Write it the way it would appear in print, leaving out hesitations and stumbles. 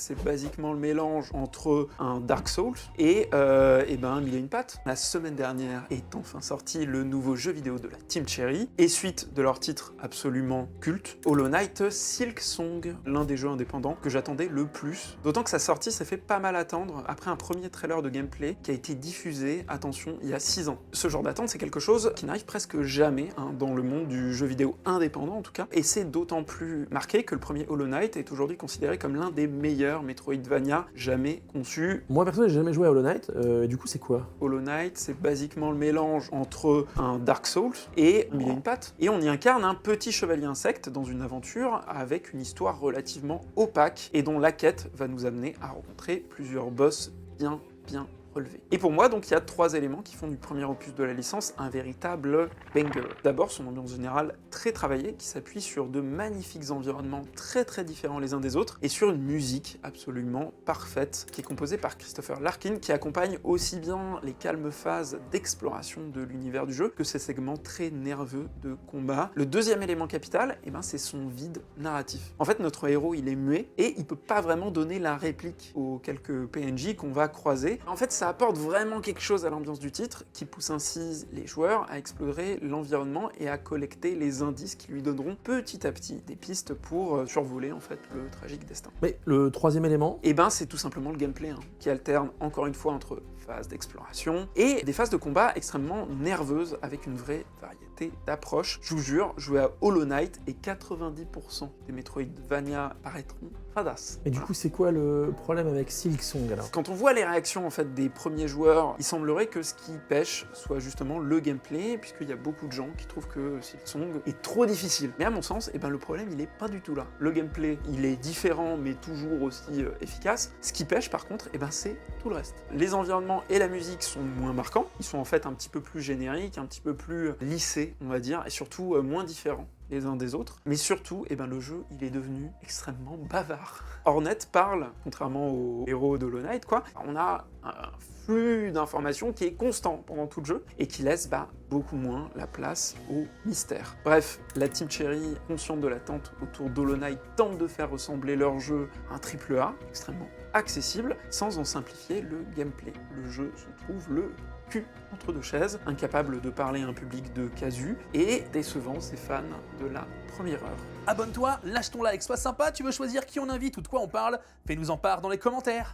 c'est basiquement le mélange entre un Dark Souls et mille et une pattes. La semaine dernière est enfin sorti le nouveau jeu vidéo de la Team Cherry, et suite de leur titre absolument culte, Hollow Knight Silksong, l'un des jeux indépendants que j'attendais le plus. D'autant que sa sortie s'est fait pas mal attendre après un premier trailer de gameplay qui a été diffusé, attention, il y a 6 ans. Ce genre d'attente, c'est quelque chose qui n'arrive presque jamais dans le monde du jeu vidéo indépendant en tout cas, et c'est d'autant plus marqué que le premier Hollow Knight est aujourd'hui considéré comme l'un des meilleurs Metroidvania jamais conçus. Moi perso, j'ai jamais joué à Hollow Knight, du coup c'est quoi? Hollow Knight, c'est basiquement le mélange entre un Dark Souls et mille et une pattes, et on y incarne un petit chevalier insecte dans une aventure avec une histoire relativement opaque et dont la quête va nous amener à rencontrer plusieurs boss bien relevé. Et pour moi, donc, il y a 3 éléments qui font du premier opus de la licence un véritable banger. D'abord, son ambiance générale très travaillée, qui s'appuie sur de magnifiques environnements très différents les uns des autres, et sur une musique absolument parfaite, qui est composée par Christopher Larkin, qui accompagne aussi bien les calmes phases d'exploration de l'univers du jeu, que ces segments très nerveux de combat. Le deuxième élément capital, c'est son vide narratif. En fait, notre héros, il est muet, et il peut pas vraiment donner la réplique aux quelques PNJ qu'on va croiser. En fait, ça apporte vraiment quelque chose à l'ambiance du titre, qui pousse ainsi les joueurs à explorer l'environnement et à collecter les indices qui lui donneront petit à petit des pistes pour survoler en fait le tragique destin. Mais le troisième élément? C'est tout simplement le gameplay, qui alterne encore une fois entre phases d'exploration et des phases de combat extrêmement nerveuses avec une vraie variété d'approches. Je vous jure, jouer à Hollow Knight et 90% des Metroidvania paraîtront fadas. Et du coup, c'est quoi le problème avec Silksong alors? Quand on voit les réactions en fait des premiers joueurs, il semblerait que ce qui pêche soit justement le gameplay, puisqu'il y a beaucoup de gens qui trouvent que Silksong est trop difficile. Mais à mon sens, le problème il est pas du tout là. Le gameplay, il est différent mais toujours aussi efficace. Ce qui pêche par contre, c'est tout le reste. Les environnements et la musique sont moins marquants, ils sont en fait un petit peu plus génériques, un petit peu plus lissés, on va dire, et surtout moins différents les uns des autres, mais surtout, le jeu, il est devenu extrêmement bavard. Hornet parle, contrairement au héros de Hollow Knight, on a un flux d'informations qui est constant pendant tout le jeu, et qui laisse beaucoup moins la place au mystère. Bref, la Team Cherry, consciente de l'attente autour d'Hollow Knight, tente de faire ressembler leur jeu à un AAA, extrêmement accessible, sans en simplifier le gameplay. Le jeu se trouve le cul entre deux chaises, incapable de parler à un public de casu, et décevant ses fans de la première heure. Abonne-toi, lâche ton like, sois sympa, tu veux choisir qui on invite ou de quoi on parle? Fais-nous en part dans les commentaires.